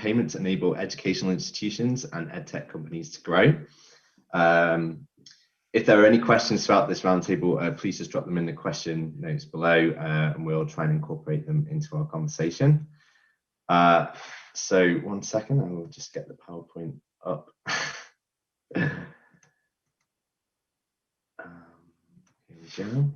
payments enable educational institutions and EdTech companies to grow. If there are any questions throughout this roundtable, please just drop them in the question notes below, and we'll try and incorporate them into our conversation. So 1 second, I will just get the PowerPoint up. Here we go.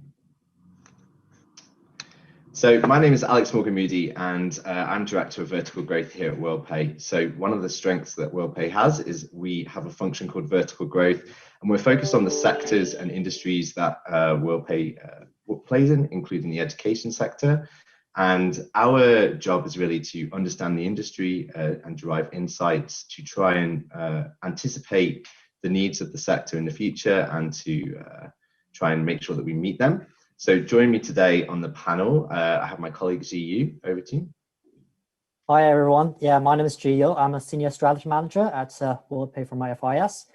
So my name is Alex Morgan-Moody, and I'm Director of Vertical Growth here at WorldPay. So one of the strengths that WorldPay has is we have a function called Vertical Growth, and we're focused on the sectors and industries that WorldPay plays in, including the education sector. And our job is really to understand the industry and derive insights to try and anticipate the needs of the sector in the future and to try and make sure that we meet them. So join me today on the panel. I have my colleague Ziyu. Over to you. Hi everyone. Yeah, my name is Ziyu. I'm a senior strategy manager at WorldPay from IFIS.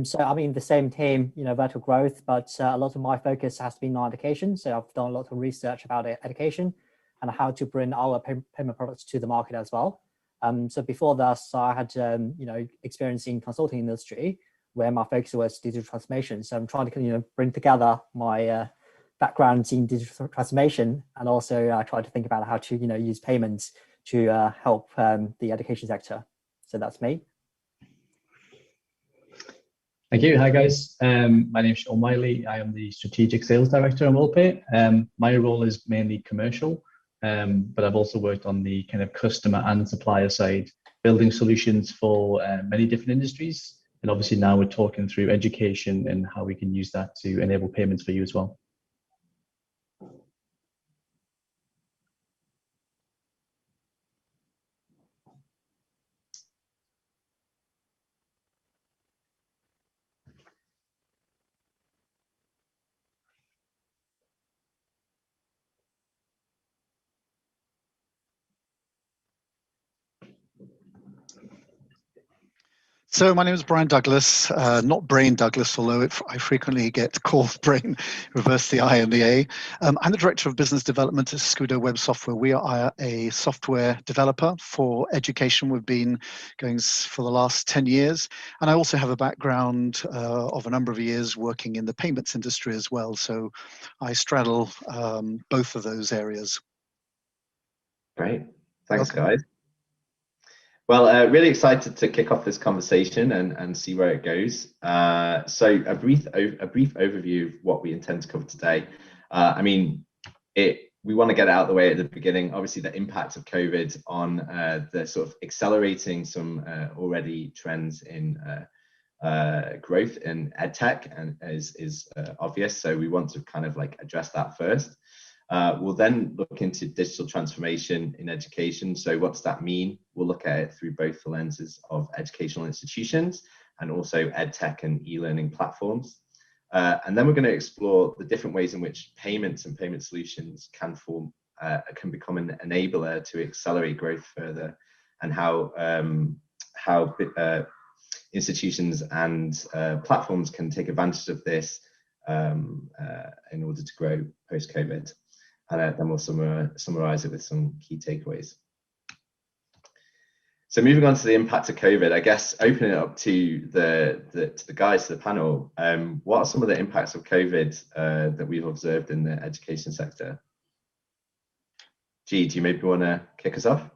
So I'm in the same team, vertical growth, but a lot of my focus has been on education. So I've done a lot of research about education and how to bring our payment products to the market as well. So before this, I had experience in consulting industry where my focus was digital transformation. So I'm trying to bring together my background in digital transformation and also try to think about how to use payments to help the education sector. So that's me. Thank you. Hi guys. My name is Sean Miley. I am the Strategic Sales Director at WorldPay. My role is mainly commercial, but I've also worked on the kind of customer and supplier side, building solutions for many different industries. And obviously now we're talking through education and how we can use that to enable payments for you as well. So my name is Brian Douglas, not Brain Douglas, although I frequently get called Brain, reverse the I and the A. I'm the Director of Business Development at Scudo Web Software. We are a software developer for education. We've been going for the last 10 years. And I also have a background of a number of years working in the payments industry as well. So I straddle both of those areas. Great. Thanks, guys. Well, really excited to kick off this conversation and see where it goes. So a brief overview of what we intend to cover today. We want to get it out of the way at the beginning. Obviously, the impact of COVID on the sort of accelerating some already trends in growth in EdTech and is obvious. So we want to kind of address that first. We'll then look into digital transformation in education. So what does that mean? We'll look at it through both the lenses of educational institutions and also EdTech and e-learning platforms. And then we're going to explore the different ways in which payments and payment solutions can become an enabler to accelerate growth further, and how institutions and platforms can take advantage of this in order to grow post-COVID. And then we'll summarize it with some key takeaways. So moving on to the impact of COVID, I guess opening it up to the guys, to the panel, what are some of the impacts of COVID that we've observed in the education sector? G, do you maybe want to kick us off?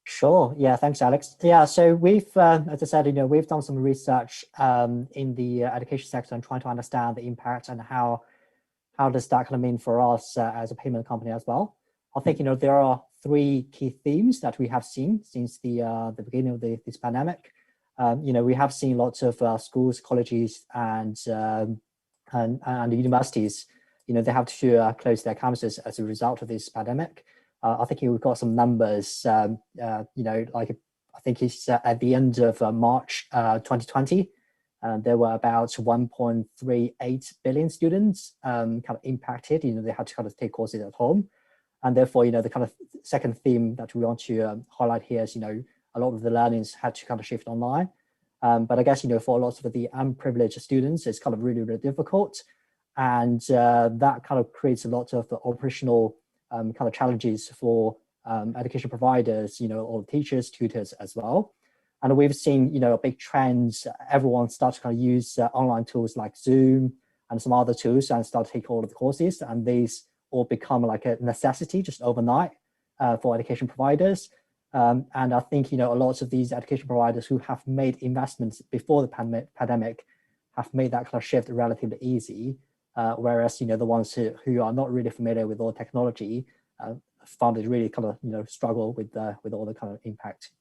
Sure. Yeah, thanks, Alex. Yeah, so we've, as I said, we've done some research in the education sector and trying to understand the impact and how does that kind of mean for us as a payment company as well. I think, there are three key themes that we have seen since the beginning of this pandemic. We have seen lots of schools, colleges, and universities, they have to close their campuses as a result of this pandemic. I think we've got some numbers, I think it's at the end of March 2020, there were about 1.38 billion students kind of impacted. They had to kind of take courses at home. And therefore, the kind of second theme that we want to highlight here is, a lot of the learnings had to kind of shift online. But I guess, for lots of the unprivileged students, it's kind of really, really difficult. And that kind of creates a lot of operational kind of challenges for education providers, or teachers, tutors as well. And we've seen, a big trend. Everyone starts to kind of use online tools like Zoom and some other tools and start to take all of the courses. And these all become like a necessity just overnight for education providers. And I think, a lot of these education providers who have made investments before the pandemic have made that kind of shift relatively easy. Whereas, the ones who are not really familiar with all technology found it really kind of, struggle with all the kind of impact.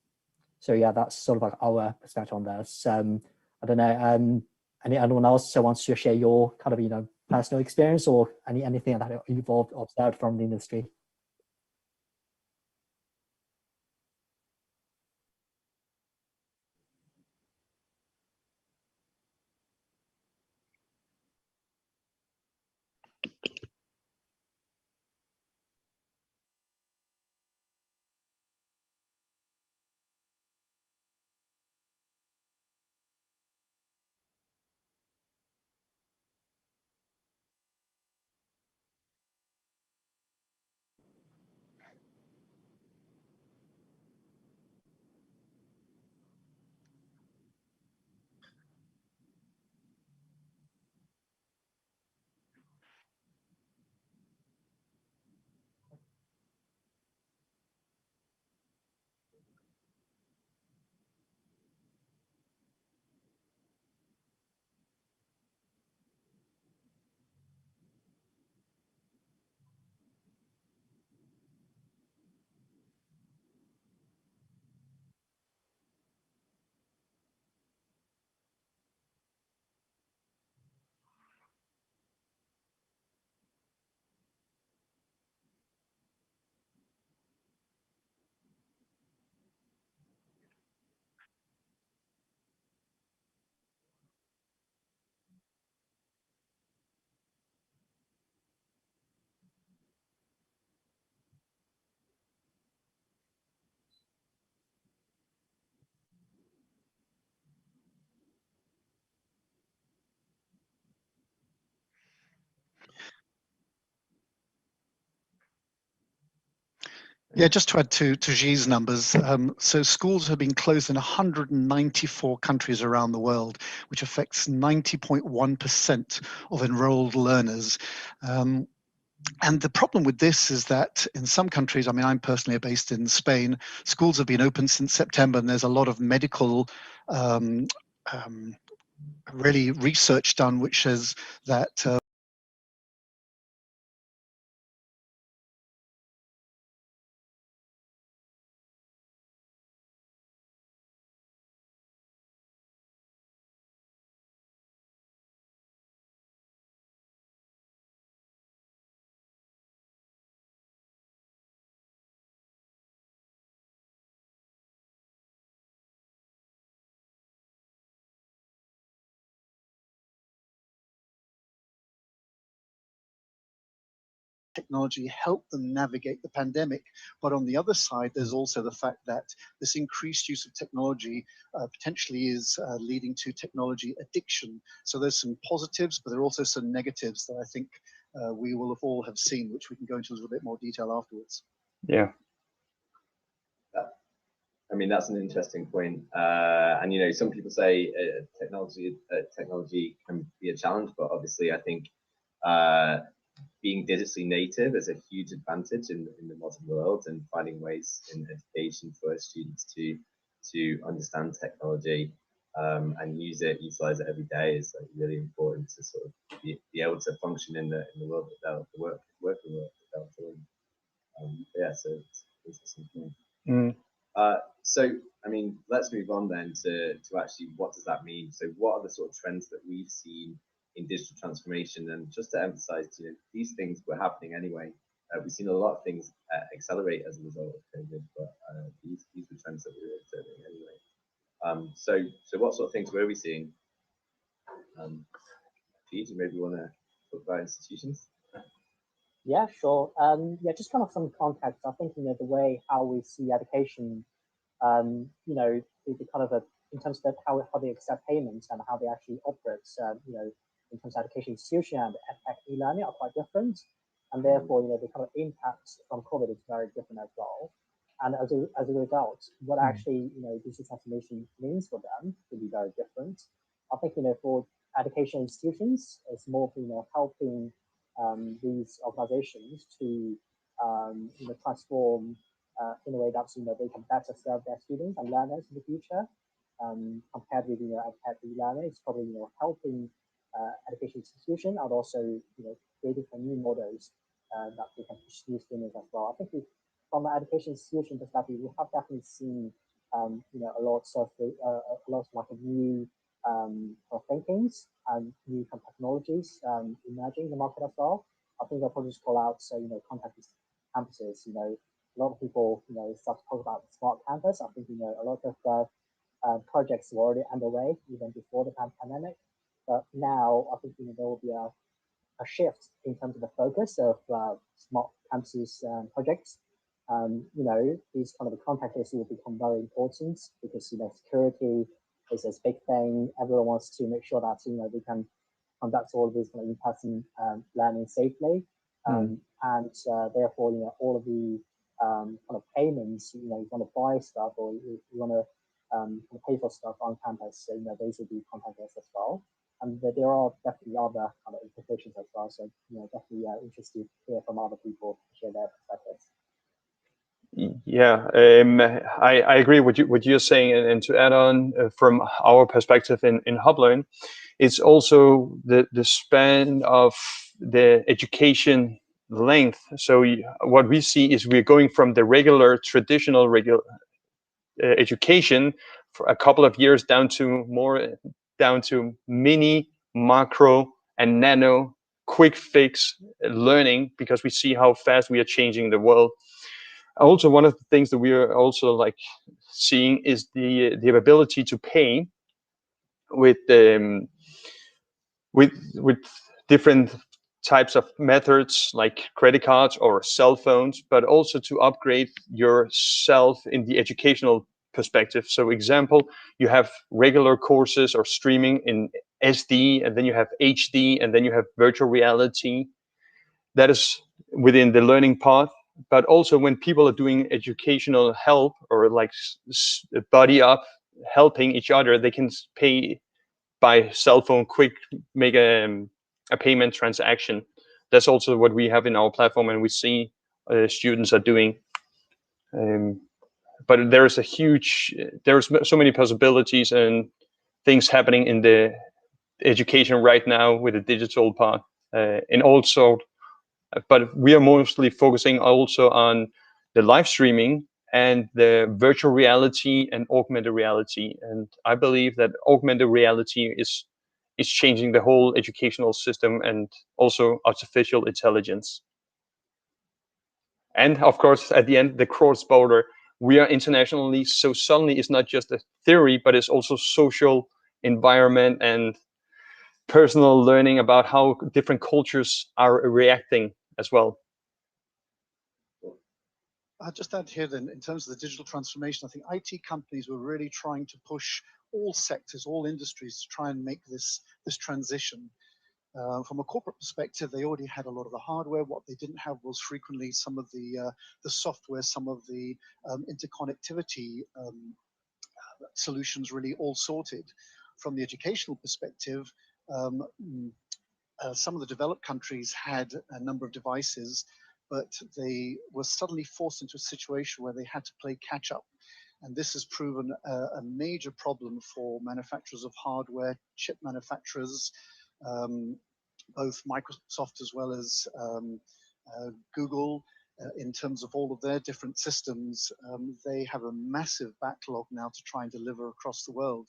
So yeah, that's sort of like our perspective on this. I don't know, anyone else wants to share your kind of, personal experience or anything that you've observed from the industry? Yeah, just to add to G's numbers, so schools have been closed in 194 countries around the world, which affects 90.1% of enrolled learners. And the problem with this is that in some countries, I mean, I'm personally based in Spain, schools have been open since September, and there's a lot of medical really research done which says that technology helped them navigate the pandemic. But on the other side, there's also the fact that this increased use of technology potentially is leading to technology addiction. So there's some positives, but there are also some negatives that I think we will all have seen, which we can go into a little bit more detail afterwards. Yeah. I mean, that's an interesting point. And, some people say technology can be a challenge, but obviously I think being digitally native is a huge advantage in the modern world, and finding ways in education for students to understand technology and utilize it every day is like really important to sort of be able to function in the world that the working world that they're doing. Yeah, so it's interesting. So, I mean, let's move on then to actually what does that mean? So what are the sort of trends that we've seen in digital transformation? And just to emphasize, these things were happening anyway. We've seen a lot of things accelerate as a result of COVID, but these were trends that we were observing anyway. So what sort of things were we seeing? Pete, you maybe want to talk about institutions? Yeah, sure. Yeah, just kind of some context. I think, the way how we see education, the kind of in terms of how they accept payments and how they actually operate, in terms of education institution and EdTech e-learning are quite different. and therefore, the kind of impact from COVID is very different as well. And as a result, what actually, digital transformation means for them will be very different. I think, for education institutions, it's more, helping these organizations to, transform in a way that, they can better serve their students and learners in the future. Compared with, EdTech e-learning, it's probably, helping education institution and also, creating some new models that they can push new students as well. I think from an education institution perspective, we have definitely seen, a lot of like new thinkings and new technologies emerging in the market as well. I think I'll probably just call out, so, contact campuses, a lot of people, start to talk about the smart campus. I think, a lot of projects were already underway even before the pandemic. But now I think, there will be a shift in terms of the focus of smart campuses projects. These kind of contact lists will become very important because, security is a big thing. Everyone wants to make sure that, they can conduct all of this kind of in-person learning safely. And therefore, all of the kind of payments, you want to buy stuff or you want to pay for stuff on campus, so, those will be contactless as well. And there are definitely other kind of implications as well. So, definitely interested to hear from other people to share their perspectives. Yeah, I agree with what you're saying, and to add on from our perspective in HubLearn, it's also the span of the education length. So what we see is we're going from the traditional education for a couple of years down to mini, macro, and nano quick fix learning, because we see how fast we are changing the world. Also, one of the things that we are also like seeing is the ability to pay with different types of methods like credit cards or cell phones, but also to upgrade yourself in the educational perspective. So example, you have regular courses or streaming in SD, and then you have HD, and then you have virtual reality. That is within the learning path. But also when people are doing educational help or like buddy up, helping each other, they can pay by cell phone, quick, make a payment transaction. That's also what we have in our platform, and we see students are doing. But there's so many possibilities and things happening in the education right now with the digital part, and also, but we are mostly focusing also on the live streaming and the virtual reality and augmented reality. And I believe that augmented reality is changing the whole educational system, and also artificial intelligence. And of course, at the end, the cross-border, we are internationally, so suddenly it's not just a theory, but it's also social environment and personal learning about how different cultures are reacting as well. I'll just add here then, in terms of the digital transformation, I think IT companies were really trying to push all sectors, all industries to try and make this transition. From a corporate perspective, they already had a lot of the hardware. What they didn't have was frequently some of the software, some of the interconnectivity solutions really all sorted. From the educational perspective, some of the developed countries had a number of devices, but they were suddenly forced into a situation where they had to play catch up. And this has proven a major problem for manufacturers of hardware, chip manufacturers, both Microsoft as well as Google, in terms of all of their different systems. They have a massive backlog now to try and deliver across the world.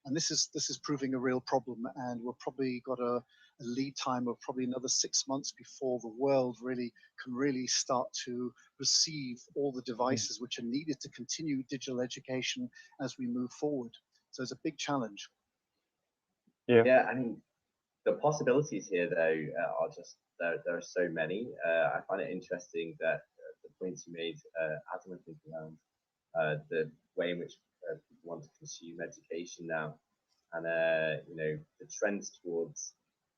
And this is proving a real problem, and we've probably got a lead time of probably another 6 months before the world can start to receive all the devices which are needed to continue digital education as we move forward. So it's a big challenge. Yeah, I mean, the possibilities here though are just there are so many. I find it interesting that the points you made, Adam, I think, around the way in which people want to consume education now, and the trends towards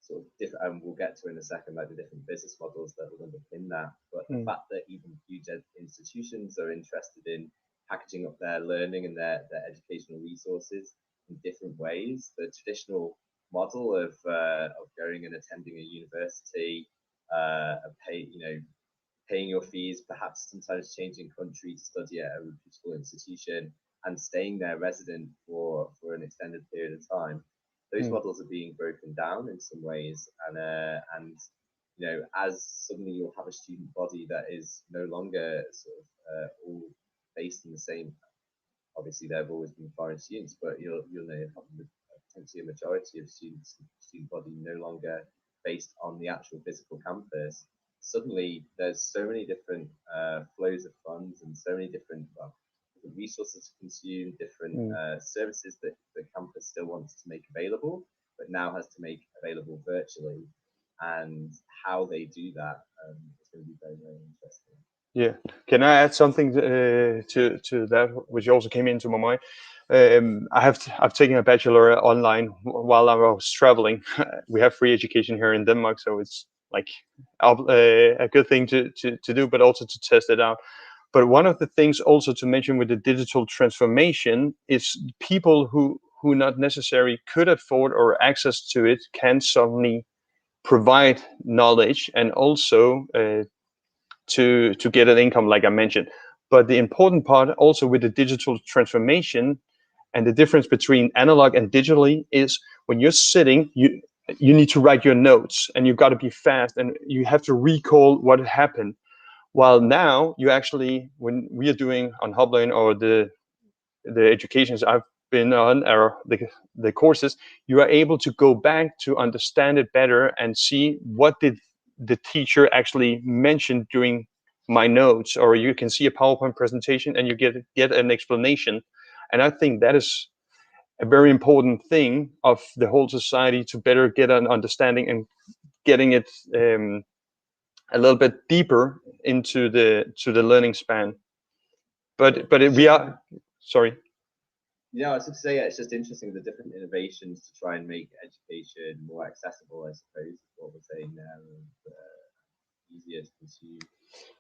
sort of different, and we'll get to in a second, like the different business models that will underpin that. But the fact that even huge institutions are interested in packaging up their learning and their educational resources in different ways. The traditional model of going and attending a university, paying your fees, perhaps sometimes changing country to study at a reputable institution and staying there resident for an extended period of time. Those models are being broken down in some ways, and as suddenly you'll have a student body that is no longer sort of all based in the same. Obviously, there have always been foreign students, but you'll have potentially a majority of student body no longer based on the actual physical campus. Suddenly, there's so many different flows of funds and so many different resources to consume, different services that the campus still wants to make available, but now has to make available virtually. And how they do that is going to be very, very interesting. Yeah, can I add something to that, which also came into my mind? I've taken a bachelor online while I was traveling. We have free education here in Denmark, so it's like a good thing to do, but also to test it out. But one of the things also to mention with the digital transformation is people who not necessarily could afford or access to it can suddenly provide knowledge and also to get an income, like I mentioned. But the important part also with the digital transformation and the difference between analog and digitally is when you're sitting, you need to write your notes and you've got to be fast and you have to recall what happened. While now you actually, when we are doing on HubLearn or the educations I've been on, or the courses, you are able to go back to understand it better and see what did the teacher actually mention during my notes, or you can see a PowerPoint presentation and you get an explanation. And I think that is a very important thing of the whole society to better get an understanding and getting it a little bit deeper into the learning span. But we are sorry. Yeah, I was going to say, yeah, it's just interesting the different innovations to try and make education more accessible, I suppose, is what we're saying now, and easier to consume,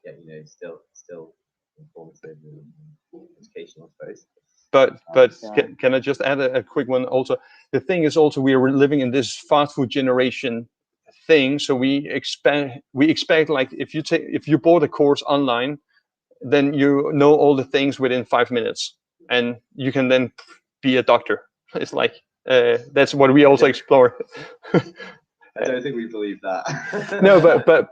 yet still informative and educational, I suppose. But can I just add a quick one also? The thing is also we are living in this fast food generation thing, so we expect like if you bought a course online, then you know all the things within 5 minutes, and you can then be a doctor. It's like that's what we also explore. I don't think we believe that. No, but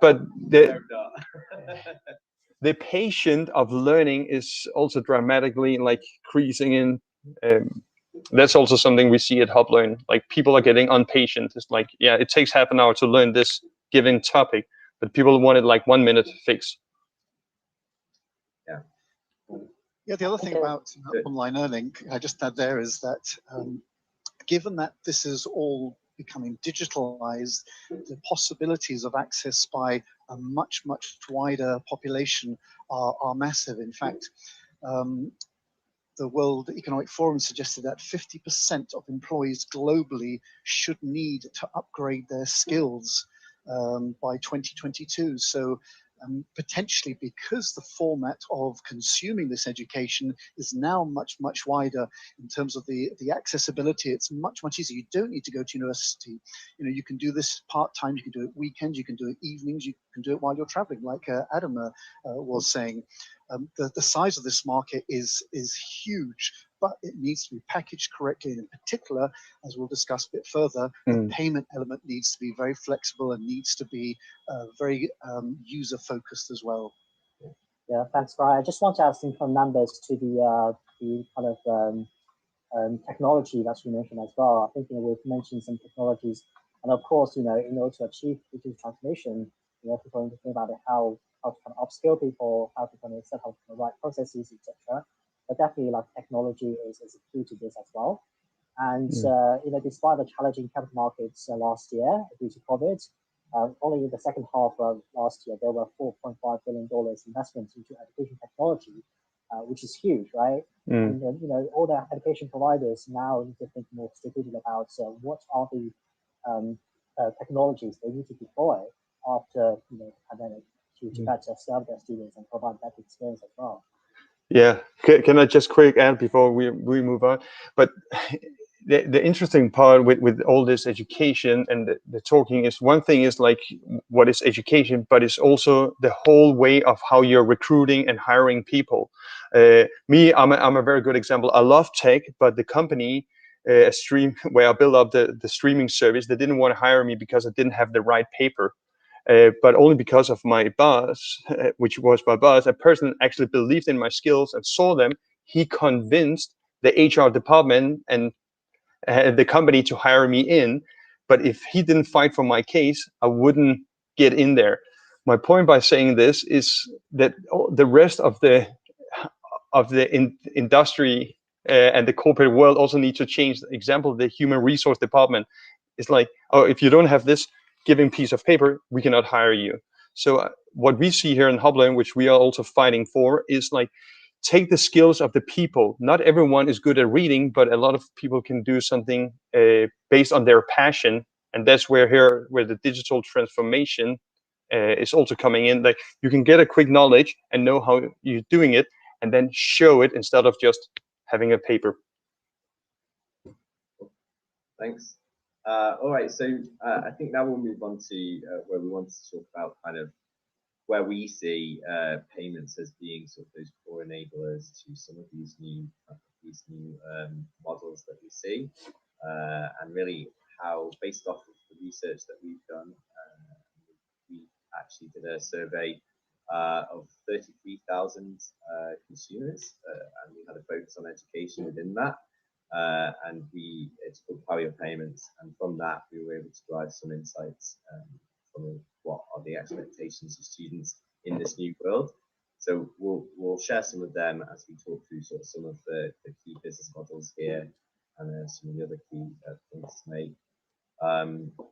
the patient of learning is also dramatically like increasing in. That's also something we see at HubLearn. Like people are getting impatient. It's like, yeah, it takes half an hour to learn this given topic, but people want it like 1 minute fix. Yeah, the other thing about online learning, I just add there is that given that this is all becoming digitalized, the possibilities of access by a much, much wider population are massive. In fact, the World Economic Forum suggested that 50% of employees globally should need to upgrade their skills by 2022. So potentially, because the format of consuming this education is now much, much wider in terms of the accessibility, it's much, much easier. You don't need to go to university. You can do this part-time, you can do it weekends, you can do it evenings, you can do it while you're traveling, like Adam was saying. The size of this market is huge, but it needs to be packaged correctly. And in particular, as we'll discuss a bit further, the payment element needs to be very flexible and needs to be very user-focused as well. Yeah, thanks, Brian. I just want to add some numbers to the kind of technology that you mentioned as well. I think we've mentioned some technologies, and of course, in order to achieve digital transformation, people need to think about how to kind of upskill people, how to kind of set up the right processes, etc. But definitely, like technology is a key to this as well. And despite the challenging capital markets last year due to COVID, only in the second half of last year there were $4.5 billion investments into education technology, which is huge, right? And all the education providers now need to think more strategically about what are the technologies they need to deploy after the pandemic to better serve their students and provide better experience as well. Yeah, can I just quick add before we move on? But the interesting part with all this education and the talking is, one thing is like what is education, but it's also the whole way of how you're recruiting and hiring people. I'm a very good example. I love tech, but the company where I built up the streaming service, they didn't want to hire me because I didn't have the right paper. But only because of my boss, which was my boss, a person actually believed in my skills and saw them. He convinced the HR department and the company to hire me in. But if he didn't fight for my case, I wouldn't get in there. My point by saying this is that the rest of the industry and the corporate world also need to change. Example, the human resource department is like, oh, if you don't have this given piece of paper, we cannot hire you. So what we see here in HubLearn, which we are also fighting for, is like, take the skills of the people. Not everyone is good at reading, but a lot of people can do something based on their passion. And that's where the digital transformation is also coming in. Like, you can get a quick knowledge and know how you're doing it, and then show it instead of just having a paper. Thanks. All right, so I think now we'll move on to where we want to talk about kind of where we see payments as being sort of those core enablers to some of these new models that we see, and really how, based off of the research that we've done, we actually did a survey of 33,000 consumers, and we had a focus on education within that. And it's called Power Your Payments, and from that we were able to derive some insights from what are the expectations of students in this new world. So we'll share some of them as we talk through sort of some of the key business models here, and some of the other key points to make.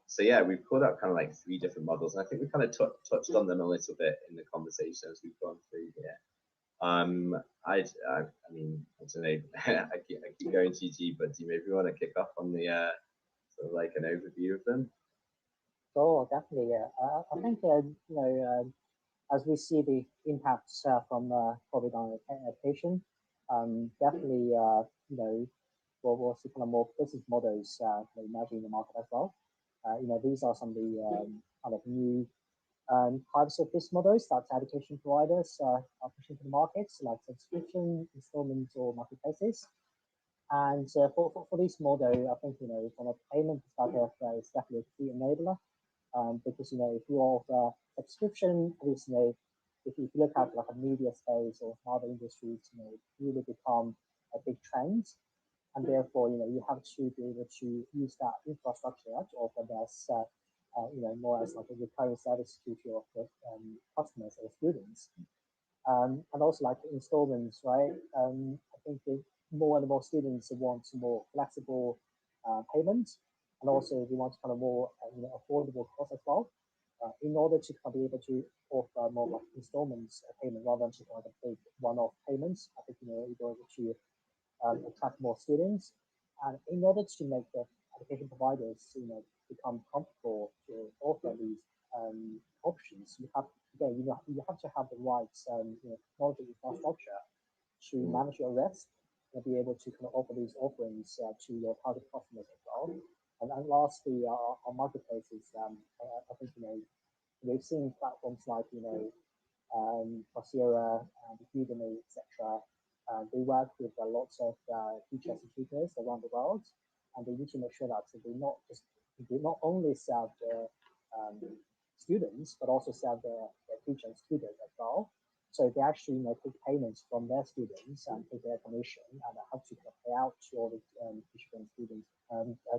So yeah, we've called out kind of like 3 different models, and I think we kind of touched on them a little bit in the conversation as we've gone through here. I mean, I don't know. I keep going, GG, but do you maybe want to kick off on the sort of like an overview of them? Sure, definitely. Yeah, I think as we see the impacts from COVID on education, definitely we'll see kind of more business models emerging in the market as well. These are some of the kind of new types of business models that education providers are pushing to the markets, like subscription, installments, or marketplaces. And for this model, I think from a payment perspective, it's definitely a key enabler. Because if you offer subscription, obviously, if you look at like a media space or other industries, it really become a big trend, and therefore you have to be able to use that infrastructure to offer this more as like a recurring service to your customers or students. And also like installments, right? I think more and more students want more flexible payments, and also we want kind of more affordable cost as well. In order to kind of be able to offer more like installments payment rather than just like a big one-off payments, I think you're able to attract more students. And in order to make the education providers become comfortable to offer these options, you have to have the right technology infrastructure to manage your risk and be able to kind of offer these offerings to your target customers as well. And lastly, our marketplaces. I think we've seen platforms like Coursera, Udemy, etc. They work with lots of teachers and tutors around the world, and they need to make sure that they not only serve their students but also serve their teachers and tutors as well. So they actually take payments from their students and take their commission, and have to pay out to all the teachers and students,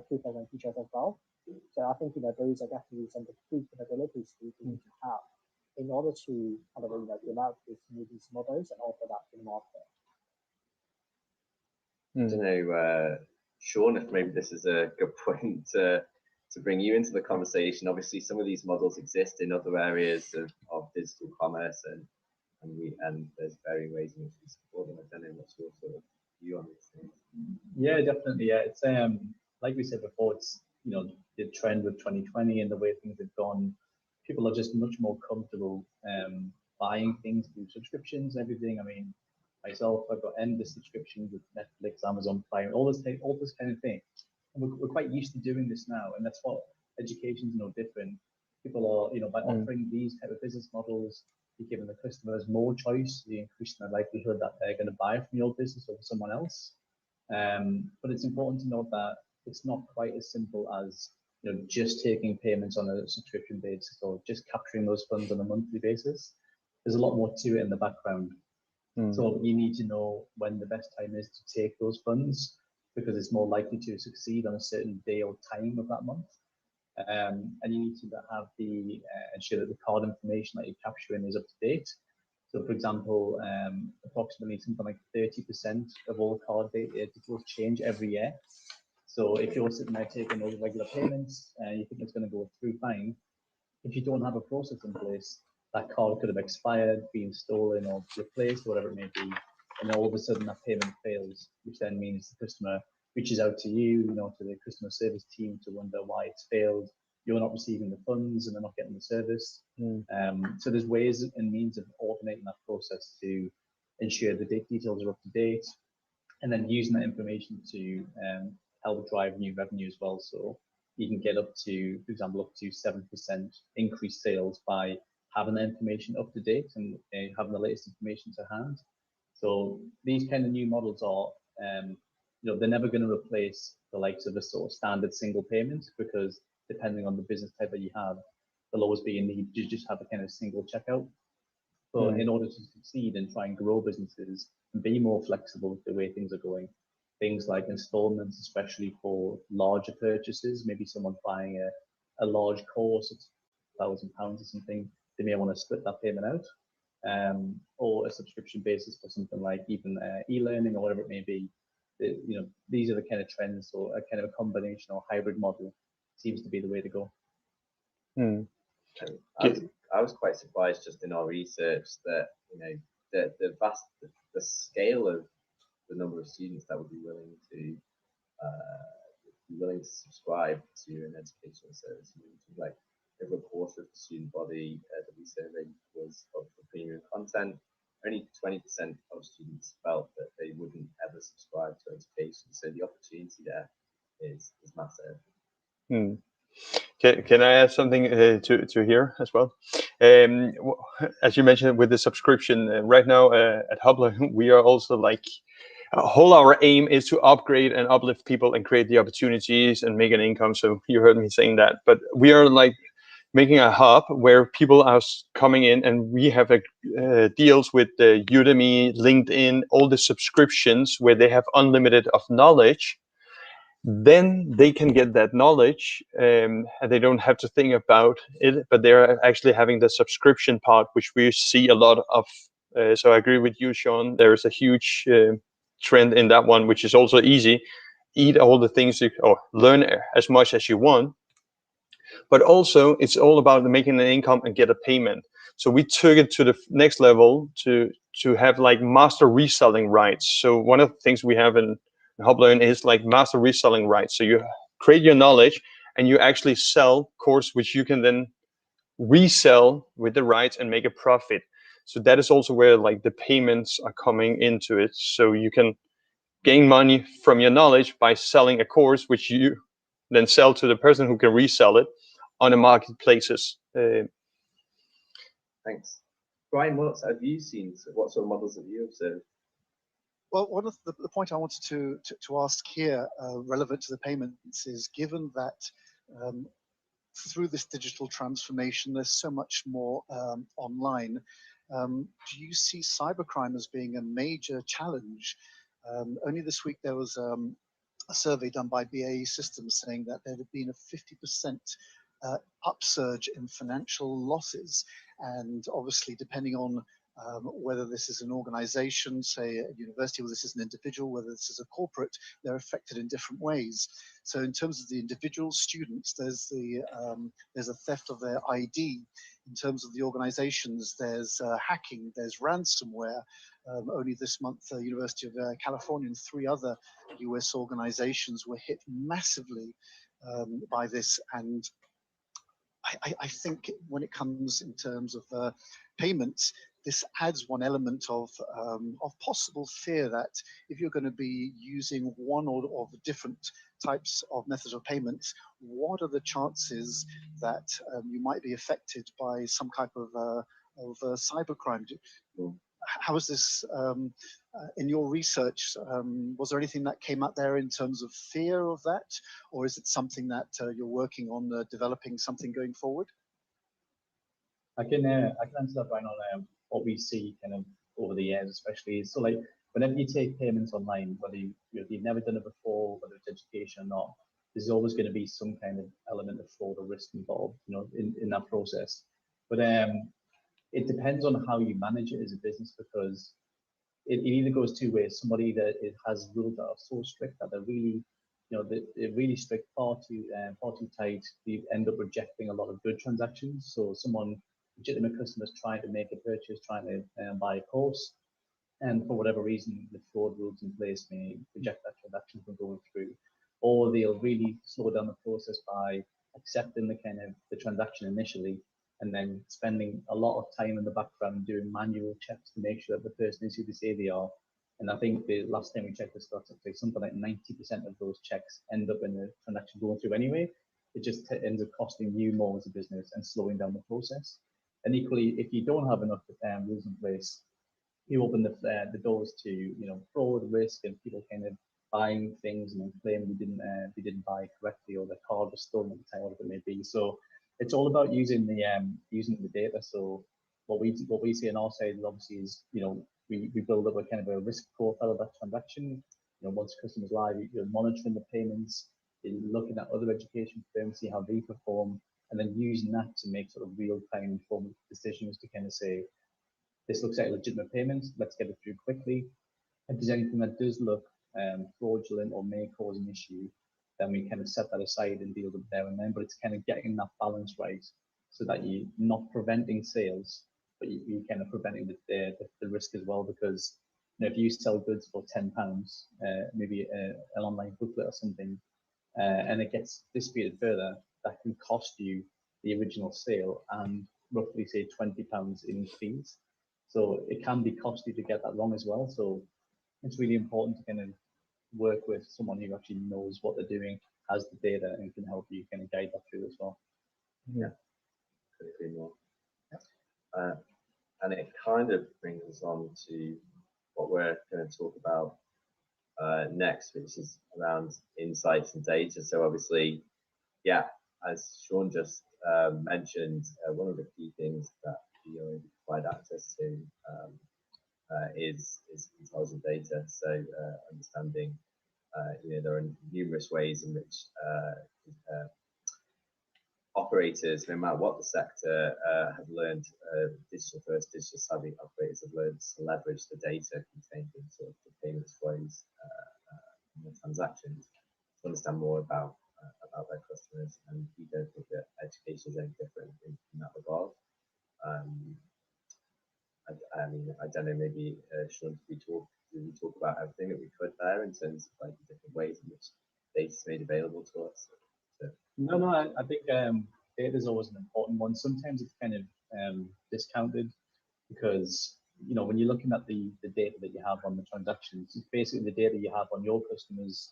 tutors and teachers as well. So I think those are definitely some of the key capabilities we need to have in order to kind of develop these new business models and offer that to the market. I don't know, Sean, if maybe this is a good point to bring you into the conversation. Obviously, some of these models exist in other areas of digital commerce, and there's varying ways in which we support them. I don't know what's your sort of view on these things. Yeah, definitely. Yeah, it's like we said before, it's the trend with 2020 and the way things have gone, people are just much more comfortable buying things through subscriptions, everything. I mean, myself, I've got endless subscriptions with Netflix, Amazon Prime, all this kind of thing. And we're quite used to doing this now, and that's what education is no different. People are, by offering these type of business models, you're giving the customers more choice, you're increasing the likelihood that they're going to buy from your business over someone else. But it's important to note that it's not quite as simple as just taking payments on a subscription basis or just capturing those funds on a monthly basis. There's a lot more to it in the background. So you need to know when the best time is to take those funds, because it's more likely to succeed on a certain day or time of that month. And you need to have ensure that the card information that you're capturing is up to date. So, for example, approximately something like 30% of all card data will change every year. So if you're sitting there taking those regular payments and you think it's going to go through fine, if you don't have a process in place, that card could have expired, been stolen or replaced, whatever it may be, and then all of a sudden that payment fails, which then means the customer reaches out to you, to the customer service team to wonder why it's failed. You're not receiving the funds and they're not getting the service. So there's ways and means of automating that process to ensure the details are up to date, and then using that information to help drive new revenue as well. So you can get up to, for example, up to 7% increased sales by having the information up to date and having the latest information to hand. So these kind of new models are, they're never going to replace the likes of a sort of standard single payment, because depending on the business type that you have, there'll always be a need to just have a kind of single checkout. But in order to succeed and try and grow businesses and be more flexible with the way things are going, things like installments, especially for larger purchases, maybe someone buying a large course at £1,000 or something, they may want to split that payment out, or a subscription basis for something like even e-learning or whatever it may be. These are the kind of trends, or a kind of a combination or hybrid model seems to be the way to go. I was quite surprised just in our research that the scale of the number of students that would be willing to subscribe to an educational service. Like over a quarter of the student body that we surveyed was of the premium content. Only 20% of students felt that they wouldn't ever subscribe to education. So the opportunity there is massive. Can I add something to here as well? As you mentioned with the subscription, right now at HubLearn, we are also our aim is to upgrade and uplift people and create the opportunities and make an income. So you heard me saying that, but we are making a hub where people are coming in, and we have deals with Udemy, LinkedIn, all the subscriptions where they have unlimited of knowledge. Then they can get that knowledge, and they don't have to think about it, but they're actually having the subscription part, which we see a lot of. So I agree with you, Sean. There is a huge trend in that one, which is also easy. Eat all the things or learn as much as you want. But also, it's all about making an income and get a payment. So we took it to the next level to have master reselling rights. So one of the things we have in HubLearn is master reselling rights. So you create your knowledge and you actually sell course, which you can then resell with the rights and make a profit. So that is also where the payments are coming into it. So you can gain money from your knowledge by selling a course, which you then sell to the person who can resell it on the marketplaces. Thanks. Brian, what have you seen? What sort of models have you observed? Well, one of the point I wanted to ask here, relevant to the payments, is given that through this digital transformation, there's so much more online. Do you see cybercrime as being a major challenge? Only this week there was a survey done by BAE Systems saying that there had been a 50% upsurge in financial losses, and obviously depending on whether this is an organization, say a university, or this is an individual, whether this is a corporate, they're affected in different ways. So in terms of the individual students, there's a theft of their ID. In terms of the organizations, there's hacking, there's ransomware. Only this month, the University of California and 3 other US organizations were hit massively by this. And I think when it comes in terms of payments, this adds one element of possible fear that if you're going to be using one or the different types of methods of payments, what are the chances that you might be affected by some type of cybercrime? How is this in your research? Was there anything that came out there in terms of fear of that, or is it something that you're working on developing something going forward? I can answer that, Brian, on what we see kind of over the years, especially. So like whenever you take payments online, whether you've never done it before, whether it's education or not, there's always going to be some kind of element of fraud or risk involved, in that process. But it depends on how you manage it as a business, because it either goes two ways. Somebody that it has rules that are so strict that they're really, they're really strict, far too tight. You end up rejecting a lot of good transactions. So someone, legitimate customers, trying to make a purchase, trying to buy a course, and for whatever reason, the fraud rules in place may reject that transaction from going through, or they'll really slow down the process by accepting the transaction initially, and then spending a lot of time in the background doing manual checks to make sure that the person is who they say they are. And I think the last time we checked the stats, something like 90% of those checks end up in the transaction going through anyway. It just ends up costing you more as a business and slowing down the process. And equally, if you don't have enough rules in place, you open the doors to fraud, risk, and people kind of buying things and then claiming they didn't buy correctly, or their card was stolen at the time, whatever it may be. So it's all about using the data. So what we see on our side obviously is we build up a kind of a risk profile of that transaction. Once customers live, you're monitoring the payments, you're looking at other education firms, see how they perform, and then using that to make sort of real-time informed decisions to kind of say, this looks like a legitimate payment, let's get it through quickly. If there's anything that does look fraudulent or may cause an issue, then we kind of set that aside and deal with it there and then. But it's kind of getting that balance right, so that you're not preventing sales, but you're kind of preventing the risk as well. Because if you sell goods for £10, maybe an online booklet or something, and it gets disputed further, that can cost you the original sale and roughly say £20 in fees. So it can be costly to get that wrong as well. So it's really important to kind of work with someone who actually knows what they're doing, has the data, and can help you kind of guide that through as well. Yeah, couldn't agree more. And it kind of brings us on to what we're going to talk about next, which is around insights and data. So obviously, yeah, as Sean just mentioned, one of the key things that we provide access to is intelligent data. So understanding, there are numerous ways in which operators, no matter what the sector, have learned, digital first, digital savvy operators have learned to leverage the data contained in sort of the payments flows and the transactions to understand more about their customers. And we don't think that education is any different in that regard. I mean, I don't know, maybe Sean, did we talk about everything that we could there in terms of like the different ways in which data is made available to us? No, I think data is always an important one. Sometimes it's kind of discounted, because when you're looking at the data that you have on the transactions, it's basically the data you have on your customers,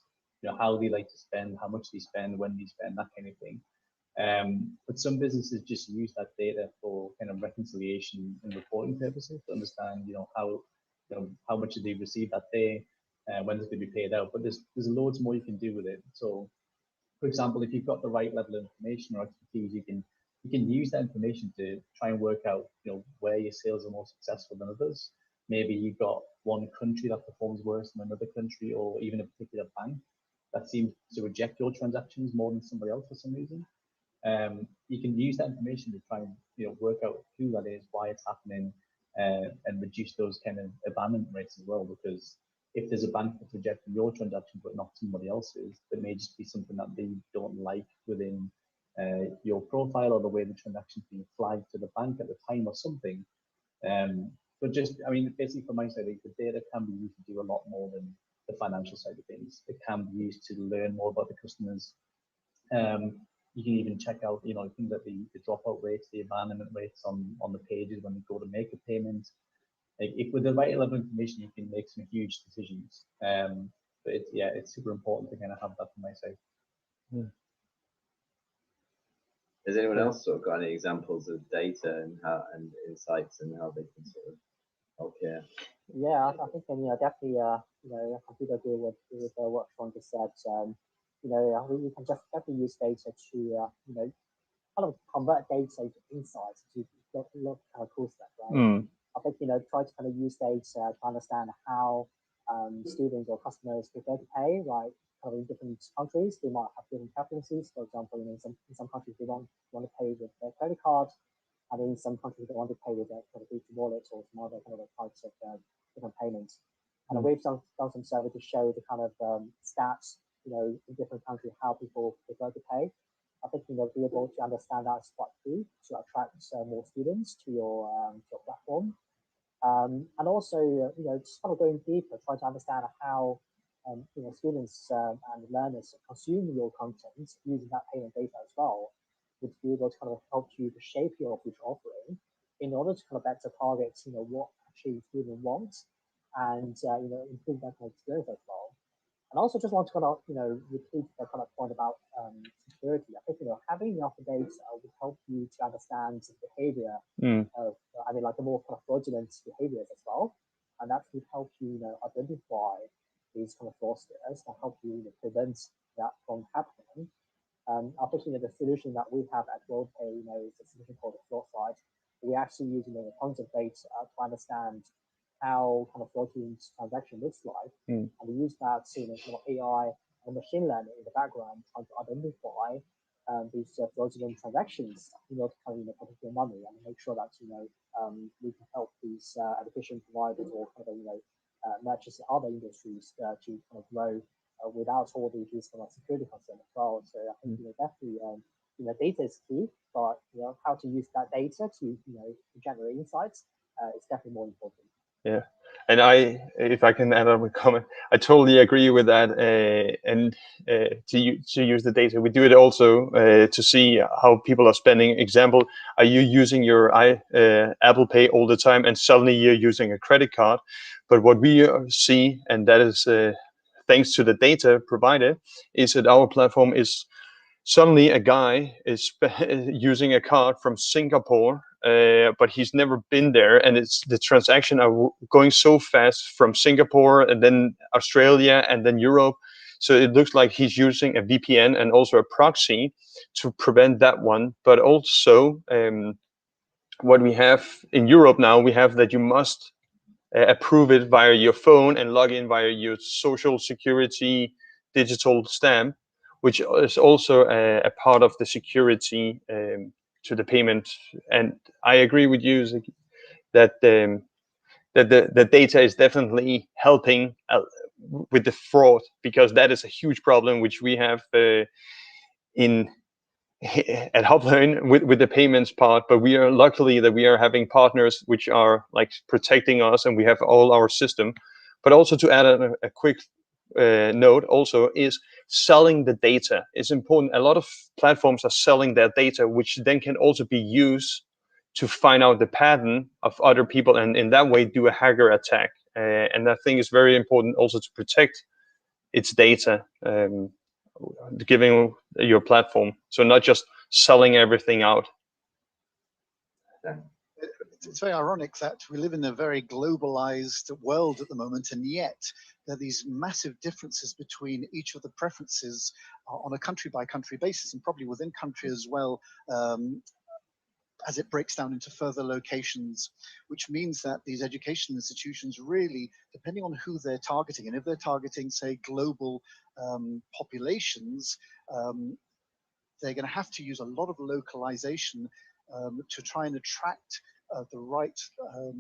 how they like to spend, how much they spend, when they spend, that kind of thing. But some businesses just use that data for kind of reconciliation and reporting purposes to understand, how much did they receive that day, when it's going to be paid out. But there's loads more you can do with it. So, for example, if you've got the right level of information or expertise, you can use that information to try and work out, where your sales are more successful than others. Maybe you've got one country that performs worse than another country, or even a particular bank that seems to reject your transactions more than somebody else for some reason. You can use that information to try and work out who that is, why it's happening, and reduce those kind of abandonment rates as well. Because if there's a bank that's rejecting your transaction but not somebody else's, there may just be something that they don't like within your profile, or the way the transaction's being flagged to the bank at the time or something. But just, I mean, basically from my side, the data can be used to do a lot more than the financial side of things. It can be used to learn more about the customers, You can even check out, you know, things like the dropout rates, the abandonment rates on the pages when you go to make a payment. Like, if with the right level of information, you can make some huge decisions. But it's super important to kind of have that from my side. Has anyone else sort of got any examples of data and insights and how they can sort of help here? Yeah, I think definitely I completely agree with what Sean just said. We can just definitely use data to kind of convert data into insights to look kind of cool stuff, right? I think try to kind of use data to understand how students or customers prefer to pay, right? Kind of in different countries, they might have different preferences. For example, in some countries they want to pay with their credit card, and in some countries they want to pay with their kind of digital wallet or some other kind of types of different payments. And we've done some survey to show the kind of stats, in different countries how people prefer to pay. I think be able to understand that is quite key to attract more students to your platform. And also, just kind of going deeper, try to understand how students and learners consume your content using that payment data as well, would be able to kind of help you to shape your future offering in order to kind of better target, what actually students want, and improve that kind of experience as well. And also just want to kind of, repeat the kind of point about security. I think, having enough data would help you to understand the behavior of, like the more kind of fraudulent behaviors as well. And that would help you, identify these kind of fraudsters and help you prevent that from happening. I think, the solution that we have at WorldPay, is a solution called the Fraud Site. We actually use, tons of data to understand how kind of fraudulent transaction looks like, and we use that to kind of AI and machine learning in the background, trying to identify these fraudulent transactions in order to kind of protect your money and make sure that we can help these education providers or kind of merchants in other industries to kind of grow without all these kind of security concerns as well. So I think definitely data is key, but how to use that data to generate insights is definitely more important. Yeah, and if I can add a comment, I totally agree with that. And to use the data, we do it also to see how people are spending. Example, are you using your Apple Pay all the time, and suddenly you're using a credit card? But what we see, and that is thanks to the data provided, is that our platform is suddenly a guy is using a card from Singapore. But he's never been there, and the transaction are going so fast from Singapore and then Australia and then Europe. So it looks like he's using a VPN and also a proxy to prevent that one. But also what we have in Europe now, we have that you must approve it via your phone and log in via your social security digital stamp, which is also a part of the security to the payment. And I agree with you that the data is definitely helping with the fraud, because that is a huge problem which we have at HubLearn with the payments part. But we are luckily that we are having partners which are like protecting us, and we have all our system. But also to add a quick note also is selling the data is important. A lot of platforms are selling their data, which then can also be used to find out the pattern of other people, and in that way do a hacker attack. And I think it's very important also to protect its data, giving your platform, so not just selling everything out. It's very ironic that we live in a very globalized world at the moment, and yet there are these massive differences between each of the preferences on a country-by-country basis, and probably within country as well, as it breaks down into further locations, which means that these education institutions really, depending on who they're targeting, and if they're targeting, say, global populations, they're going to have to use a lot of localization to try and attract the right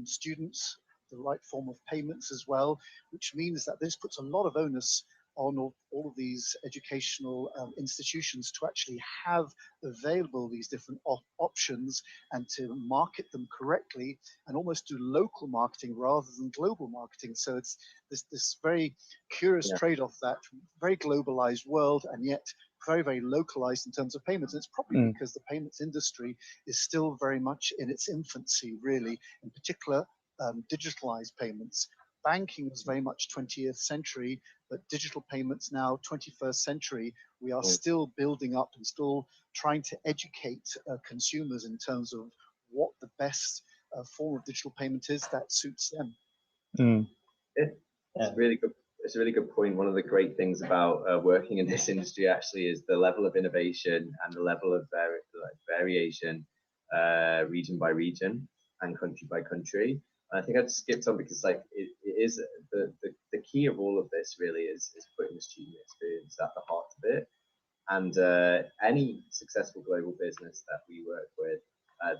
students, the right form of payments as well, which means that this puts a lot of onus on all of these educational institutions to actually have available these different options and to market them correctly and almost do local marketing rather than global marketing. So it's this very curious trade-off, that very globalized world and yet very, very localized in terms of payments. And it's probably because the payments industry is still very much in its infancy, really, in particular, digitalized payments. Banking was very much 20th century, but digital payments now 21st century. We are still building up and still trying to educate consumers in terms of what the best form of digital payment is that suits them. It's a really good. It's a really good point. One of the great things about working in this industry actually is the level of innovation and the level of variation, region by region and country by country. And I think I skipped on because like it is the key of all of this really is putting the student experience at the heart of it. And any successful global business that we work with,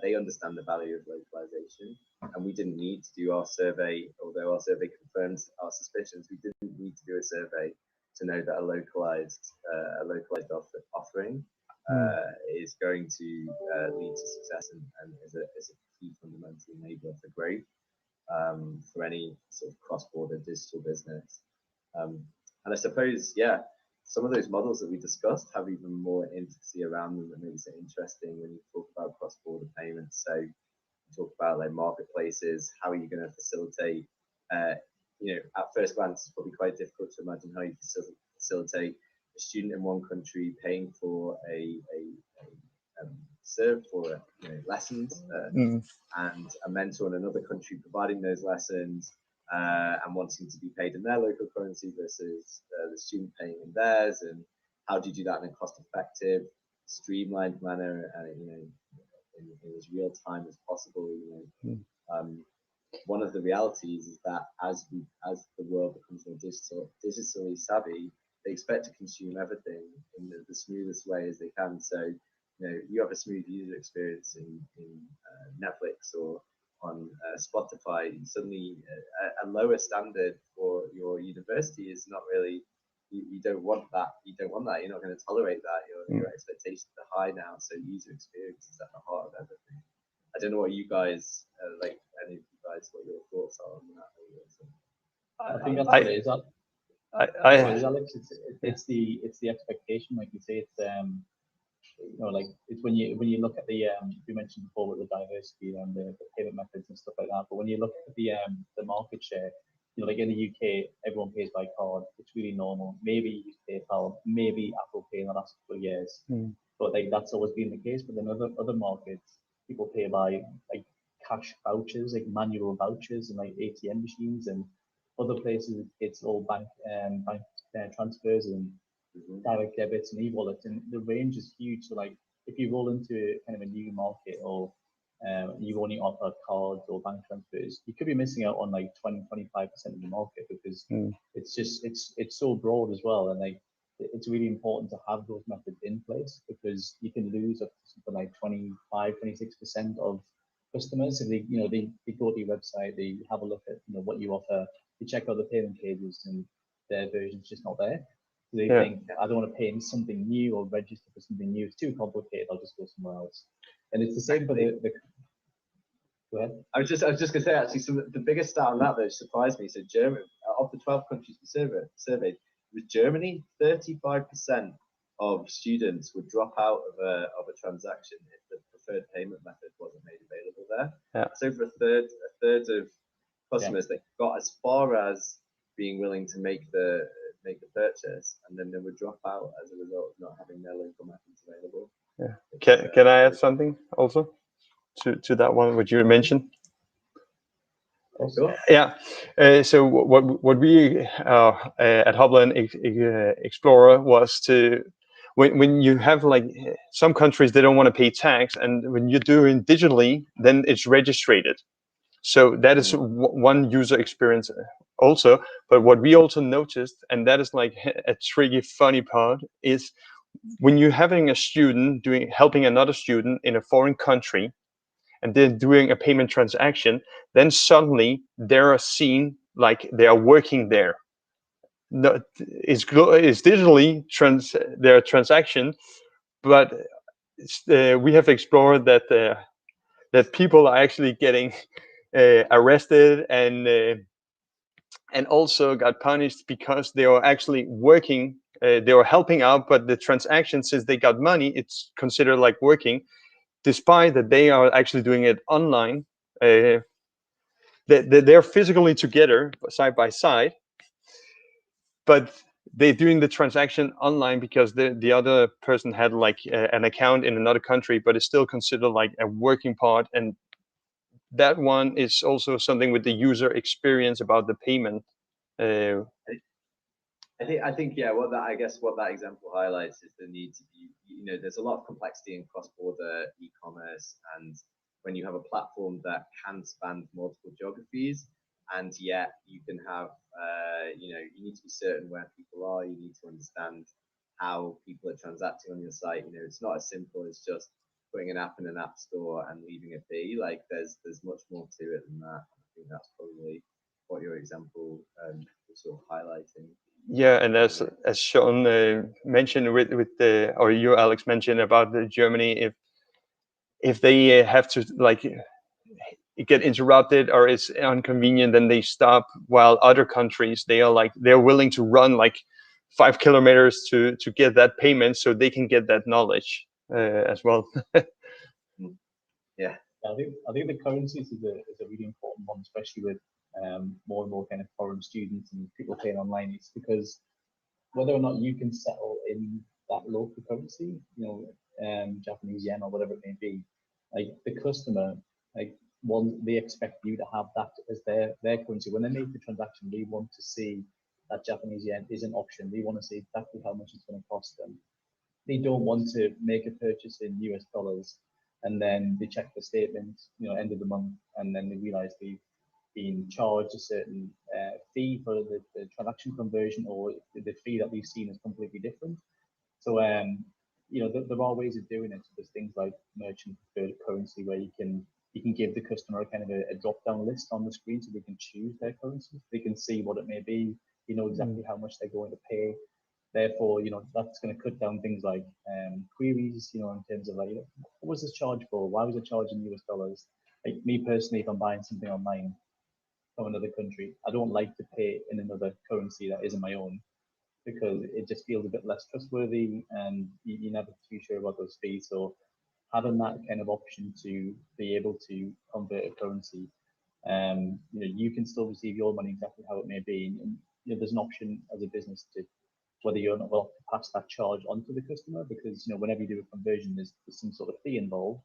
they understand the value of localization, and we didn't need to do our survey, although our survey confirms our suspicions. We didn't need to do a survey to know that a localized offering is going to lead to success and is a key fundamental enabler for growth for any sort of cross-border digital business. And I suppose, yeah, some of those models that we discussed have even more intricacy around them that makes it interesting when you talk about cross-border payments. So you talk about like marketplaces. How are you going to facilitate? You know, at first glance, it's probably quite difficult to imagine how you facilitate a student in one country paying for a serve for lessons, and a mentor in another country providing those lessons. And wanting to be paid in their local currency versus the student paying in theirs, and how do you do that in a cost-effective, streamlined manner, in as real time as possible? One of the realities is that as the world becomes more digitally savvy, they expect to consume everything in the smoothest way as they can. So, you have a smooth user experience in Netflix or on Spotify. Suddenly a lower standard for your university is not really, you don't want that. You're not going to tolerate that. Your expectations are high now, so user experience is at the heart of everything. I don't know what you guys like. Any of you guys, what your thoughts are on that? I think that's what it is. Alex, it's the expectation, like you say. It's like it's when you look at the you mentioned before with the diversity and the payment methods and stuff like that. But when you look at the market share, like in the UK, everyone pays by card. It's really normal. Maybe you use PayPal, maybe Apple Pay in the last couple of years, but like that's always been the case. But then other markets, people pay by like cash vouchers, like manual vouchers and like ATM machines, and other places it's all bank transfers and direct debits and e-wallets, and the range is huge. So like if you roll into kind of a new market, or you only offer cards or bank transfers, you could be missing out on like 20-25% of the market, because it's just it's so broad as well. And like it's really important to have those methods in place, because you can lose up to something like 25-26% of customers if they go to your website, they have a look at what you offer, they check out the payment pages, and their version's just not there. So they think, I don't want to pay in something new or register for something new. It's too complicated. I'll just go somewhere else. And it's the same for the Go ahead. I was just going to say, actually, the biggest stat on that that surprised me. So Germany, of the 12 countries we surveyed, with Germany, 35% of students would drop out of a transaction if the preferred payment method wasn't made available there. That's over a third of customers that got as far as being willing to make the purchase, and then they would drop out as a result of not having their local methods available. Can I add something also to that one what you mentioned? Sure. So what we at HubLearn Explorer was to, when you have like some countries, they don't want to pay tax, and when you're doing digitally, then it's registered. So that is one user experience also. But what we also noticed, and that is like a tricky, funny part, is when you're having a student helping another student in a foreign country, and they're doing a payment transaction, then suddenly they are seen like they are working there. No, it's digitally their transaction, but we have explored that people are actually getting arrested and also got punished because they are actually working they were helping out, but the transaction, since they got money, it's considered like working, despite that they are actually doing it online. They're physically together side by side, but they're doing the transaction online because the other person had like an account in another country, but it's still considered like a working part. And that one is also something with the user experience about the payment. I think yeah. What that example highlights is the need to be. There's a lot of complexity in cross-border e-commerce, and when you have a platform that can span multiple geographies, and yet you can have, you need to be certain where people are. You need to understand how people are transacting on your site. It's not as simple as just putting an app in an app store and leaving a fee. Like there's much more to it than that. I think that's probably what your example was sort of highlighting. Yeah, and as Sean mentioned with the, or you, Alex, mentioned about the Germany, if they have to like get interrupted or it's inconvenient, then they stop. While other countries, they're willing to run like 5 kilometers to get that payment, so they can get that knowledge as well. Yeah. I think the currencies is a really important one, especially with more and more kind of foreign students and people paying online. It's because whether or not you can settle in that local currency, Japanese yen or whatever it may be, like the customer, like they expect you to have that as their currency. When they make the transaction, they want to see that Japanese yen is an option. They want to see exactly how much it's going to cost them. They don't want to make a purchase in US dollars and then they check the statement, end of the month, and then they realize they've been charged a certain fee for the transaction conversion, or the fee that we've seen is completely different. So, there are ways of doing it. So there's things like merchant preferred currency, where you can give the customer a kind of a drop-down list on the screen, so they can choose their currency. They can see what it may be. Exactly how much they're going to pay. Therefore, that's going to cut down things like queries, in terms of like, what was this charge for? Why was it charged in US dollars? Like me personally, if I'm buying something online from another country, I don't like to pay in another currency that isn't my own, because it just feels a bit less trustworthy, and you're never too sure about those fees. So having that kind of option to be able to convert a currency, you can still receive your money exactly how it may be, and there's an option as a business to, whether you're not well, to pass that charge onto the customer, because whenever you do a conversion, there's some sort of fee involved.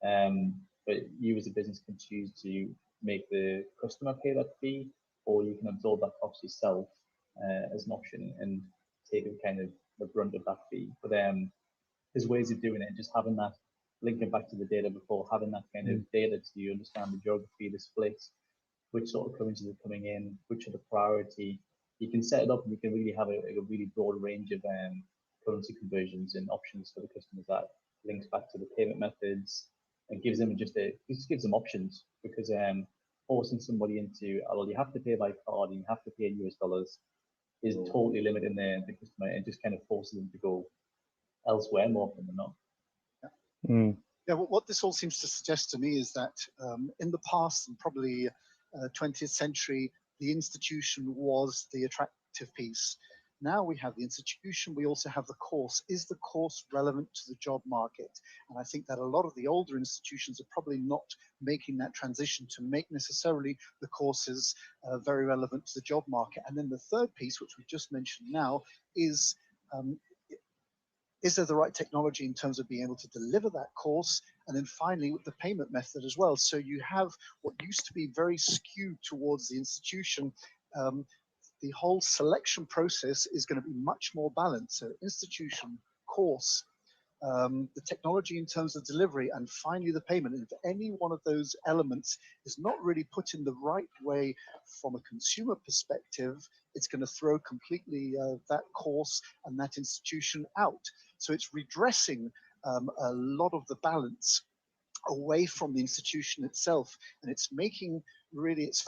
But you as a business can choose to make the customer pay that fee, or you can absorb that cost yourself as an option and take kind of the brunt of that fee. But there's ways of doing it. Just having that, linking back to the data before, having that kind of data to understand the geography, the splits, which sort of currencies are coming in, which are the priority. You can set it up and you can really have a really broad range of currency conversions and options for the customers that links back to the payment methods and gives them just gives them options, because forcing somebody into, well, you have to pay by card and you have to pay in US dollars is totally limiting the customer, and just kind of forces them to go elsewhere more often than not. Yeah, what this all seems to suggest to me is that in the past, and probably 20th century, the institution was the attractive piece. Now we have the institution, we also have the course. Is the course relevant to the job market? And I think that a lot of the older institutions are probably not making that transition to make necessarily the courses very relevant to the job market. And then the third piece, which we just mentioned now, is there the right technology in terms of being able to deliver that course? And then finally, with the payment method as well. So you have what used to be very skewed towards the institution. The whole selection process is going to be much more balanced. So institution, course, the technology in terms of delivery, and finally the payment. And if any one of those elements is not really put in the right way from a consumer perspective, it's going to throw completely that course and that institution out. So it's redressing a lot of the balance away from the institution itself, and it's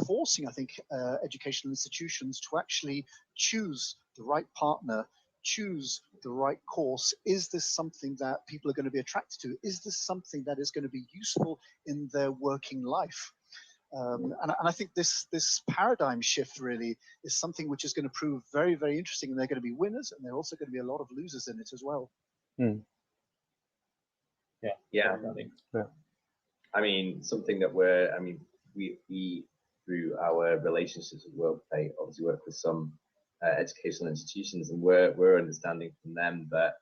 forcing, I think, educational institutions to actually choose the right partner, choose the right course. Is this something that people are going to be attracted to? Is this something that is going to be useful in their working life? And I think this paradigm shift really is something which is going to prove very, very interesting, and they're going to be winners, and there are also going to be a lot of losers in it as well. Yeah. I mean, something that we through our relationships with WorldPay obviously work with some educational institutions, and we're understanding from them that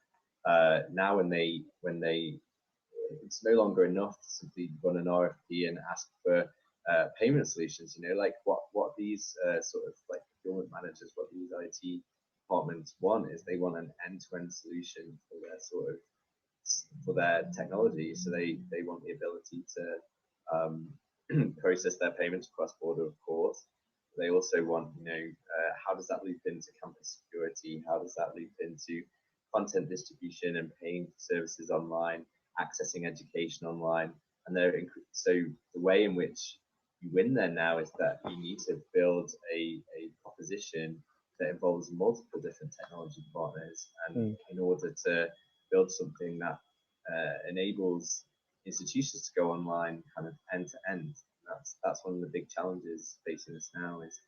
now when they it's no longer enough to simply run an RFP and ask for payment solutions. You know, like what these sort of like procurement managers, what these IT departments want is they want an end-to-end solution for their sort of technology. So they want the ability to process their payments cross border, of course. They also want, you know, how does that loop into campus security? How does that loop into content distribution and paying for services online, accessing education online? And so the way in which you win there now is that you need to build a proposition that involves multiple different technology partners, and in order to build something that enables institutions to go online kind of end to end. That's one of the big challenges facing us now. Is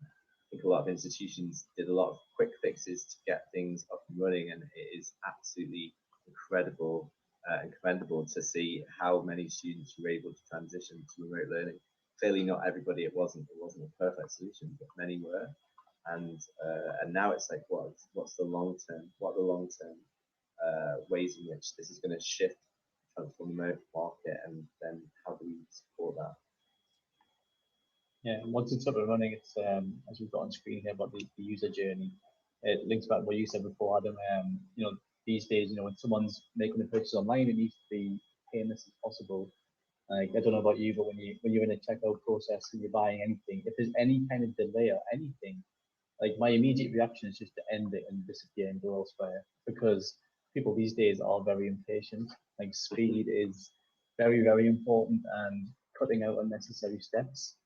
I think a lot of institutions did a lot of quick fixes to get things up and running, and it is absolutely incredible and commendable to see how many students were able to transition to remote learning. Clearly, not everybody. It wasn't a perfect solution, but many were. And now it's like, what's the long term? What are the long term ways in which this is going to shift, transform the market, and then how do we support that? Yeah, and once it's up and running, it's as we've got on screen here about the user journey. It links back to what you said before, Adam. You know, these days, you know, when someone's making a purchase online, it needs to be painless as possible. Like, I don't know about you, but when you're in a checkout process and you're buying anything, if there's any kind of delay or anything, like my immediate reaction is just to end it and disappear and go elsewhere, because people these days are very impatient. Like, speed is very, very important, and cutting out unnecessary steps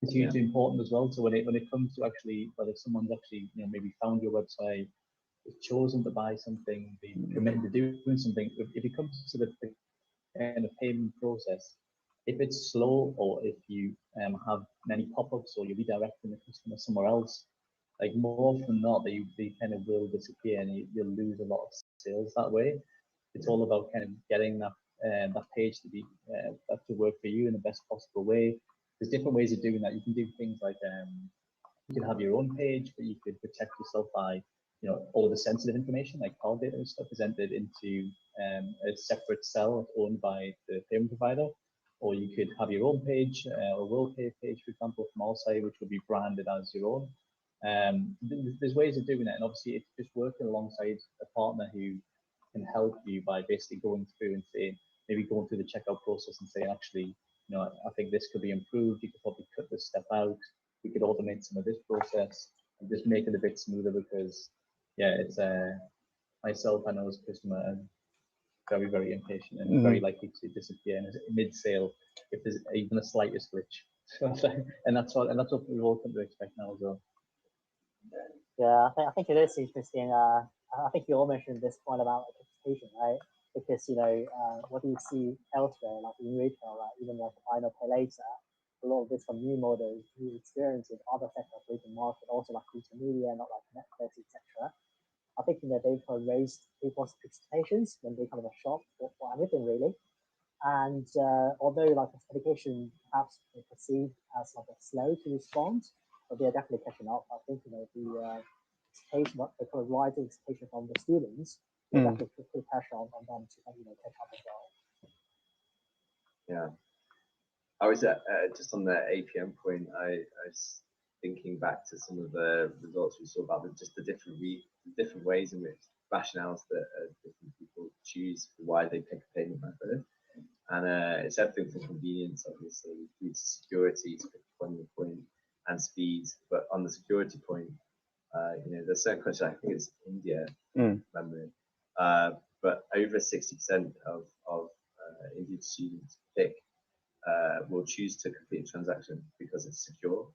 is hugely important as well. So when it comes to actually, whether someone's actually, you know, maybe found your website, has chosen to buy something, they committed to doing something, if it comes to the kind of payment process, if it's slow, or if you have many pop-ups, or you're redirecting the customer somewhere else, like more often than not, they kind of will disappear, and you'll lose a lot of sales that way. It's all about kind of getting that page to be that to work for you in the best possible way. There's different ways of doing that. You can do things like you can have your own page, but you could protect yourself by, you know, all of the sensitive information like card data and stuff is entered into a separate cell owned by the payment provider. Or you could have your own page, a WorldPay page, for example, from our side, which will be branded as your own. There's ways of doing that, and obviously it's just working alongside a partner who can help you by basically going through and saying, maybe going through the checkout process and saying, actually, you know, I think this could be improved. You could probably cut this step out. We could automate some of this process and just make it a bit smoother, because, yeah, it's myself, I know as a customer, I'm very, very impatient and very likely to disappear mid-sale if there's even the slightest glitch. and that's what we've all come to expect now as well. Yeah, I think it is interesting. I think you all mentioned this point about education, right? Because, you know, what do you see elsewhere, like in retail, right? Even like buy now, pay later, a lot of this from new models, new experience in other sectors of the market, also like social media, not like Netflix, etc. I think, you know, they kind of raised people's expectations when they come to shop for anything really. And although like education perhaps perceived as like a slow to respond, but they're definitely catching up. I think, you know, the expectation, the kind of rising expectation from the students, will definitely put pressure on them to, you know, catch up as well. Yeah, I was just on the APM point. I was thinking back to some of the results we saw about just the different ways in which rationales that different people choose for why they pick a payment method. And it's everything from convenience, obviously, through to security, to pick a point, and speed. But on the security point, you know, there's certain countries, I think it's India, memory, but over 60% of Indian students will choose to complete a transaction because it's secure,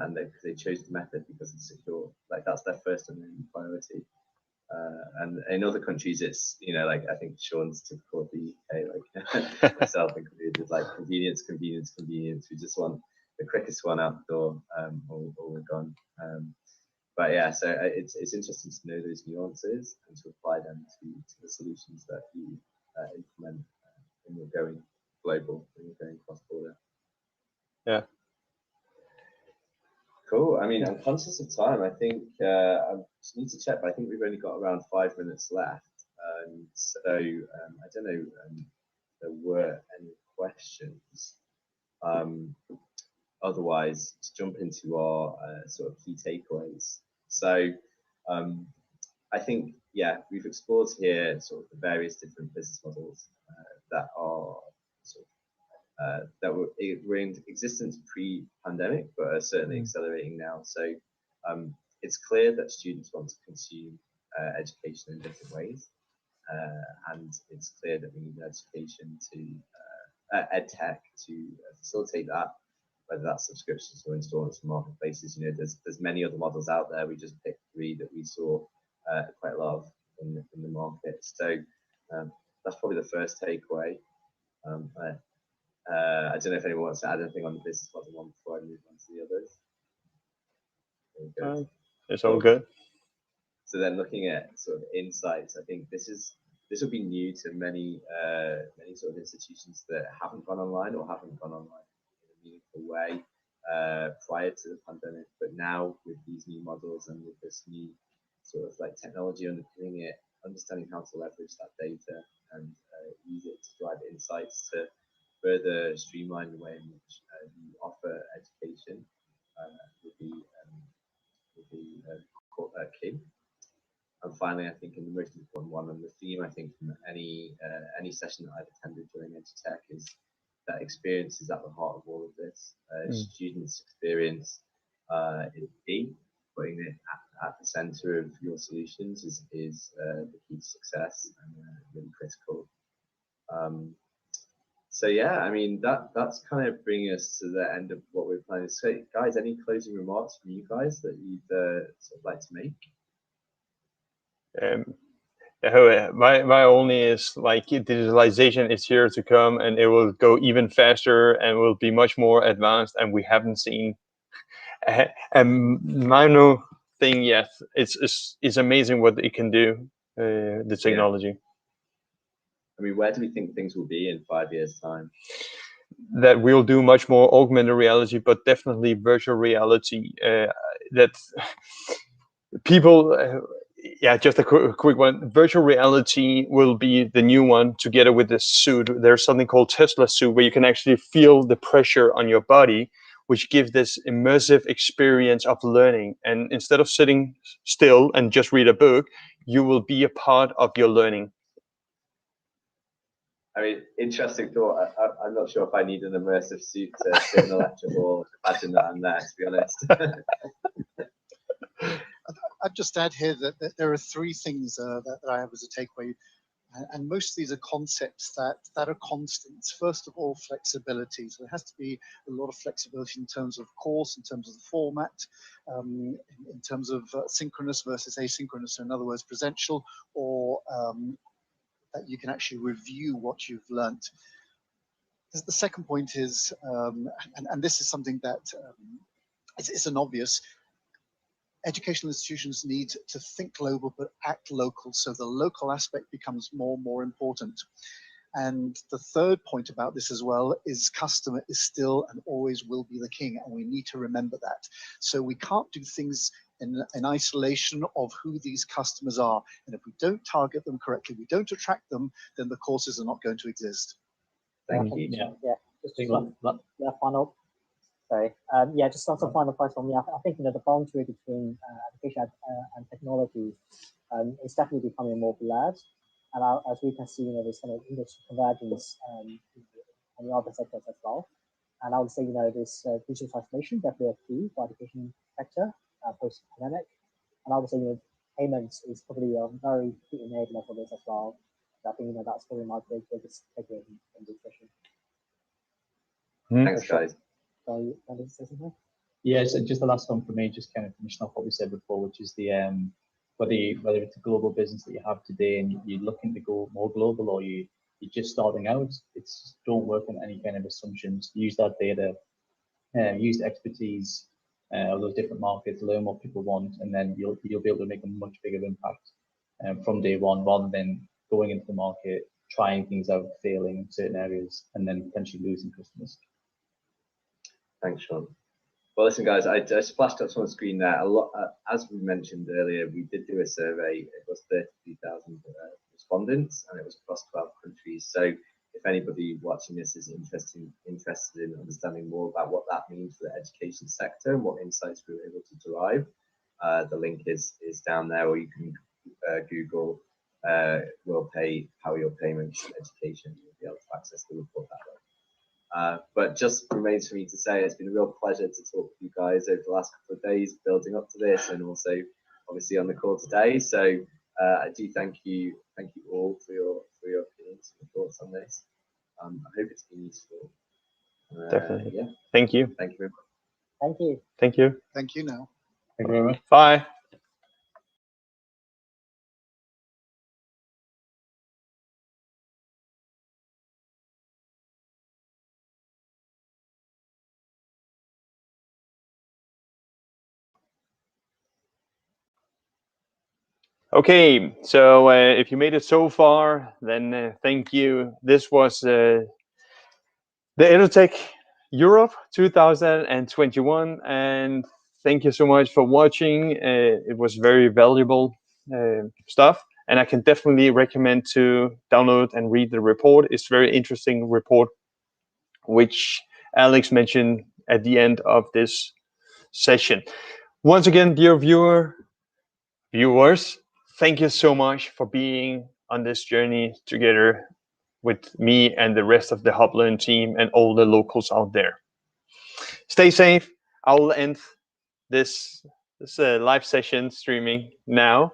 and they chose the method because it's secure. Like, that's their first and only priority. And in other countries, it's, you know, like I think Sean's typical of the UK, like myself included, with like convenience. We just want the quickest one out the door, or we're gone. But yeah, so it's interesting to know those nuances and to apply them to the solutions that you implement when you're going global, when you're going cross border. Yeah. Cool. I mean, I'm conscious of time. I think I just need to check, but I think we've only got around 5 minutes left. So I don't know if there were any questions. Otherwise, to jump into our sort of key takeaways. So I think, yeah, we've explored here sort of the various different business models that are sort of that were in existence pre-pandemic, but are certainly accelerating now. So it's clear that students want to consume education in different ways, and it's clear that we need education to EdTech to facilitate that, whether that's subscriptions or installments from marketplaces. You know, there's many other models out there. We just picked 3 that we saw quite a lot of in the market. So that's probably the first takeaway. I don't know if anyone wants to add anything on the business model one before I move on to the others. It's all good. So then, looking at sort of insights, I think this will be new to many sort of institutions that haven't gone online or haven't gone online in a meaningful way prior to the pandemic. But now with these new models and with this new sort of like technology underpinning it, understanding how to leverage that data and use it to drive insights to further streamline the way in which you offer education would be key. And finally, I think in the most important one, and the theme I think from any session that I've attended during EduTech is that experience is at the heart of all of this. Students' experience is key. Putting it at the center of your solutions is the key to success and really critical. So yeah, I mean that's kind of bringing us to the end of what we're planning to say. Guys, any closing remarks from you guys that you'd sort of like to make? My only is like digitalization is here to come, and it will go even faster and will be much more advanced, and we haven't seen a minor thing yet. It's amazing what it can do, the technology. Yeah. I mean, where do we think things will be in 5 years' time? That we'll do much more augmented reality, but definitely virtual reality. That people, just a quick one. Virtual reality will be the new one together with the suit. There's something called Tesla suit where you can actually feel the pressure on your body, which gives this immersive experience of learning. And instead of sitting still and just read a book, you will be a part of your learning. I mean, interesting thought. I'm not sure if I need an immersive suit to sit in a lecture hall. Imagine that I'm there, to be honest. I'd just add here that there are 3 things that I have as a takeaway, and most of these are concepts that are constants. First of all, flexibility. So there has to be a lot of flexibility in terms of course, in terms of the format, in terms of synchronous versus asynchronous. So in other words, presential or that you can actually review what you've learnt. The second point is, and this is something that it's an obvious, educational institutions need to think global but act local, so the local aspect becomes more and more important. And the third point about this as well is customer is still and always will be the king, and we need to remember that. So we can't do things in isolation of who these customers are. And if we don't target them correctly, we don't attract them, then the courses are not going to exist. Thank you. Yeah, just final. Sorry. Just some final points from me. I think the boundary between education and technology is definitely becoming more blurred. And as we can see, there's kind of industry convergence on the other sectors as well. And I would say, this digital transformation definitely a key for education sector post-pandemic. And I would say, payments is probably a very key enabler for this as well. I think that's probably my biggest takeaway from this session. Thanks, guys. Yeah, so just the last one for me, just kind of finishing off what we said before, which is the whether it's a global business that you have today and you're looking to go more global or you're just starting out, markets. Don't work on any kind of assumptions. Use that data, use the expertise of those different markets, learn what people want, and then you'll be able to make a much bigger impact from day one, rather than going into the market, trying things out, failing in certain areas, and then potentially losing customers. Thanks, Sean. Well, listen, guys, I splashed up on the screen there. A lot, as we mentioned earlier, we did do a survey. It was 33,000 respondents, and it was across 12 countries. So, if anybody watching this is interested in understanding more about what that means for the education sector and what insights we were able to derive, the link is down there, or you can Google WorldPay Power Your Payments Education. You'll be able to access the report that way. But just remains for me to say it's been a real pleasure to talk with you guys over the last couple of days building up to this, and also obviously on the call today. So I do thank you all for your opinions and thoughts on this. I hope it's been useful. Definitely. Yeah. Thank you. Thank you very much. Thank you. Thank you. Thank you now. Thank you very much. Bye. Okay, so if you made it so far, then thank you. This was the EduTech Europe 2021, and thank you so much for watching. It was very valuable stuff, and I can definitely recommend to download and read the report. It's a very interesting report, which Alex mentioned at the end of this session. Once again, dear viewers, thank you so much for being on this journey together with me and the rest of the HubLearn team and all the locals out there. Stay safe. I will end this live session streaming now.